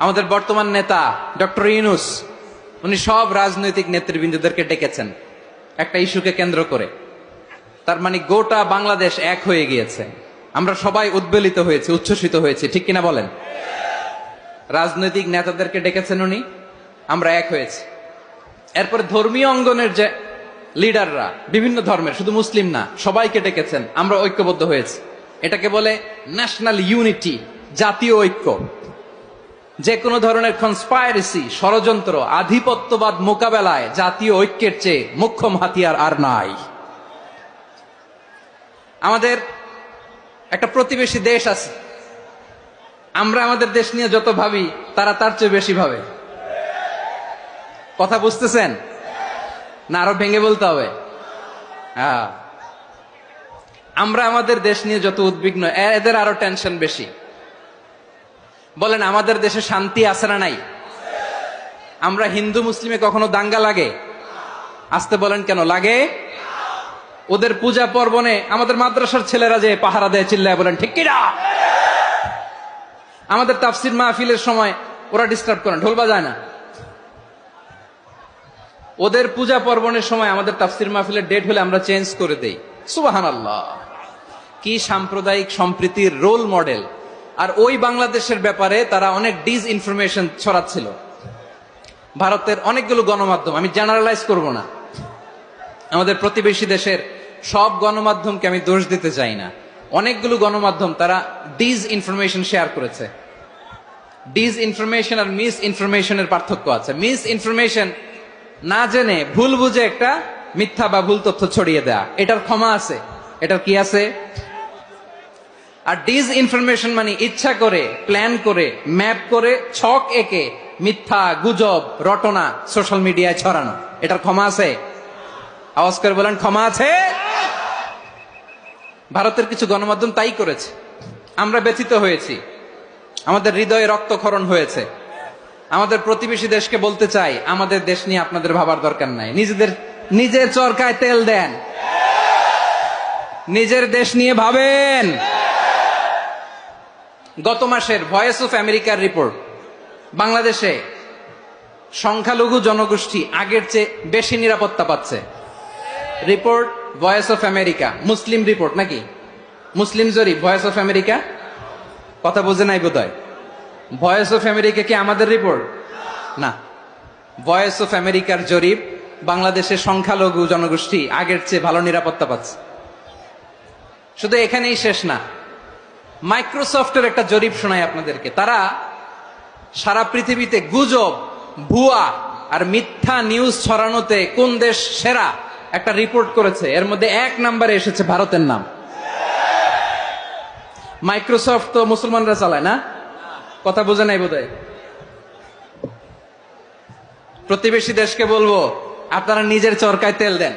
আমাদের বর্তমান নেতা ডক্টর ইউনূস, উনি সব রাজনৈতিক নেতৃবৃন্দদেরকে ডেকেছেন একটা ইস্যুকে কেন্দ্র করে। তার মানে গোটা বাংলাদেশ এক হয়ে গিয়েছে। আমরা সবাই উদ্বেলিত হয়েছে, উচ্ছ্বসিত হয়েছে, ঠিক কিনা বলেন? রাজনৈতিক নেতাদেরকে ডেকেছেন উনি, আমরা এক হয়েছি। এরপরে ধর্মীয় অঙ্গনের যে লিডাররা, বিভিন্ন ধর্মের, শুধু মুসলিম না, সবাইকে ডেকেছেন, আমরা ঐক্যবদ্ধ হয়েছি। এটাকে বলে ন্যাশনাল ইউনিটি, জাতীয় ঐক্য। যে কোনো ধরনের কনস্পাইরেসি, ষড়যন্ত্র, আধিপত্যবাদ মোকাবেলায় জাতীয় ঐক্যের চেয়ে মোক্ষম হাতিয়ার আর নাই। আমাদের একটা প্রতিবেশী দেশ আছে, আমরা আমাদের দেশ নিয়ে যত ভাবি তারা তার চেয়ে বেশি ভাবে। কথা বুঝতেছেন না? আরো ভেঙে বলতে হবে। হ্যাঁ, আমরা আমাদের দেশ নিয়ে যত উদ্বিগ্ন, এদের আরো টেনশন বেশি। বলেন, আমাদের দেশে শান্তি আছে না নাই? আমরা হিন্দু মুসলিমে কখনো দাঙ্গা লাগে? আসতে বলেন, কেন লাগে? ওদের পূজা পার্বণে আমাদের মাদ্রাসার ছেলেরা যে পাহারা দেয়, চিল্লায় বলেন ঠিক কিনা? আমাদের তাফসির মাহফিলের সময় ওরা ডিস্টার্ব করেন, ঢোল বাজায় না। ওদের পূজা পার্বণের সময় আমাদের তাফসির মাহফিলের ডেট হলে আমরা চেঞ্জ করে দেই। সুবহানাল্লাহ, কি সাম্প্রদায়িক সম্প্রীতির রোল মডেল। আর ওই বাংলাদেশের ব্যাপারে তারা অনেক ডিস ইনফরমেশন ছড়াচ্ছিল। ভারতের অনেকগুলো গণমাধ্যম, আমি জেনারেলাইজ করব না, আমাদের প্রতিবেশী দেশের সব গণমাধ্যমকে আমি দোষ দিতে চাই না, অনেকগুলো গণমাধ্যম তারা ডিস ইনফরমেশন শেয়ার করেছে। ডিস ইনফরমেশন আর মিস ইনফরমেশনের পার্থক্য আছে। মিস ইনফরমেশন না জেনে ভুল বুঝে একটা মিথ্যা বা ভুল তথ্য ছড়িয়ে দেয়া, এটার ক্ষমা আছে, এটার কি আছে? আর ডিস ইনফরমেশন মানে ইচ্ছা করে, প্ল্যান করে, ম্যাপ করে, ছক এঁকে মিথ্যা, গুজব, রটনা সোশ্যাল মিডিয়ায় ছড়ানো, এটার ক্ষমা আছে? আওয়াজ করে বলেন, ক্ষমা আছে? ভারতের কিছু গণমাধ্যম তাই করেছে, আমরা ব্যথিত হয়েছি, আমাদের হৃদয়ে রক্তক্ষরণ হয়েছে। আমাদের প্রতিবেশী দেশকে বলতে চাই, আমাদের দেশ নিয়ে আপনাদের ভাবার দরকার নাই, নিজের চরকায় তেল দেন, নিজের দেশ নিয়ে ভাবেন। গত মাসের ভয়েস অফ আমেরিকার রিপোর্ট, বাংলাদেশে সংখ্যালঘু জনগোষ্ঠী আগের চেয়ে বেশি নিরাপত্তা পাচ্ছে। Report voice of America, Muslim report নাকি? মুসলিম জরিপ, ভয়েস অফ আমেরিকা। কথা বোঝে নাই বোধহয়। ভয়েস অফ আমেরিকা কি আমাদের রিপোর্ট? না, ভয়েস অফ আমেরিকার জরিপ, বাংলাদেশের সংখ্যালঘু জনগোষ্ঠী আগের চেয়ে ভালো নিরাপত্তা পাচ্ছে। শুধু এখানেই শেষ না, মাইক্রোসফটের একটা জরিপ শোনাই আপনাদেরকে। তারা সারা পৃথিবীতে গুজব, ভুয়া আর মিথ্যা নিউজ ছড়ানোতে কোন দেশ সেরা একটা রিপোর্ট করেছে। এর মধ্যে 1 নম্বরে এসেছে ভারতের নাম। মাইক্রোসফট তো মুসলমানরা চালায় না? কথা বোঝে নাই বোধহয়। প্রতিবেশী দেশকে বলবো, আপনারা নিজের চরকায় তেল দেন,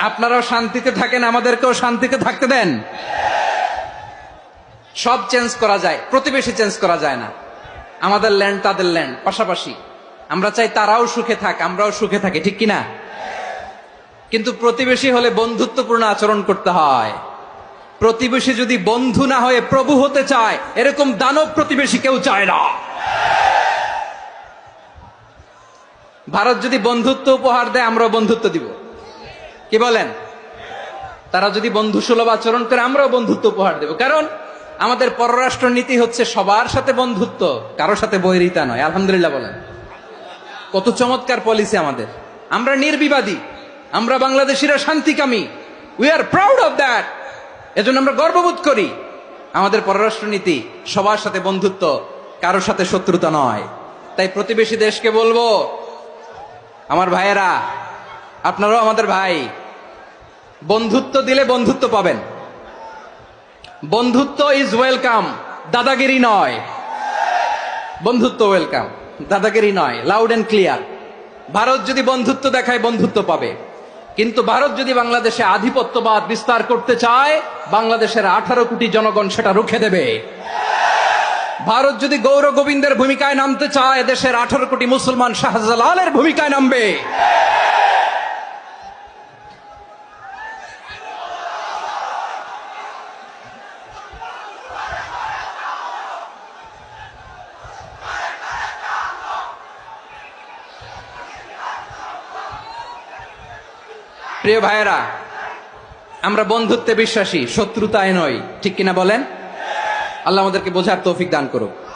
আপনারাও শান্তিতে থাকেন, আমাদেরকেও শান্তিতে থাকতে দেন। সব চেঞ্জ করা যায়, প্রতিবেশী চেঞ্জ করা যায় না। আমাদের ল্যান্ড তাদের ল্যান্ড, পাশাপাশি। আমরা চাই তারাও সুখে থাক, আমরাও সুখে থাকি, ঠিক কিনা? কিন্তু প্রতিবেশী হলে বন্ধুত্বপূর্ণ আচরণ করতে হয়। প্রতিবেশী যদি বন্ধু না হয়ে প্রভু হতে চায়, এরকম দানব প্রতিবেশী কেউ চায় না। ভারত যদি বন্ধুত্ব উপহার দেয়, আমরাও বন্ধুত্ব দিব, কি বলেন? তারা যদি বন্ধু সুলভ আচরণ করে, আমরাও বন্ধুত্ব উপহার দেব। কারণ আমাদের পররাষ্ট্র নীতি হচ্ছে সবার সাথে বন্ধুত্ব, কারোর সাথে বৈরিতা নয়। আলহামদুলিল্লাহ বলেন, কত চমৎকার পলিসি আমাদের। আমরা নির্বিবাদী, আমরা বাংলাদেশিরা শান্তিকামী, we are proud of that. এজন্য আমরা গর্ববোধ করি। আমাদের পররাষ্ট্র নীতি সবার সাথে বন্ধুত্ব, কারোর সাথে শত্রুতা নয়। তাই প্রতিবেশী দেশকে বলবো, আমার ভাইয়েরা, আপনারাও আমাদের ভাই, বন্ধুত্ব দিলে বন্ধুত্ব পাবেন। বন্ধুত্ব ইজ ওয়েলকাম, দাদাগিরি নয়। বন্ধুত্ব ওয়েলকাম, দাদাগিরি নয়, লাউড এন্ড ক্লিয়ার। ভারত যদি বন্ধুত্ব দেখায়, বন্ধুত্ব পাবে। কিন্তু ভারত যদি বাংলাদেশে আধিপত্যবাদ বিস্তার করতে চায়, বাংলাদেশের 18 কোটি জনগণ সেটা রুখে দেবে। ভারত যদি গৌর গোবিন্দের ভূমিকায় নামতে চায়, দেশের 18 কোটি মুসলমান শাহজালালের ভূমিকায় নামবে। প্রিয় ভাইয়েরা, আমরা বন্ধুত্বে বিশ্বাসী, শত্রুতায় নয়, ঠিক কিনা বলেন? আল্লাহ আমাদেরকে বোঝার তৌফিক দান করুক।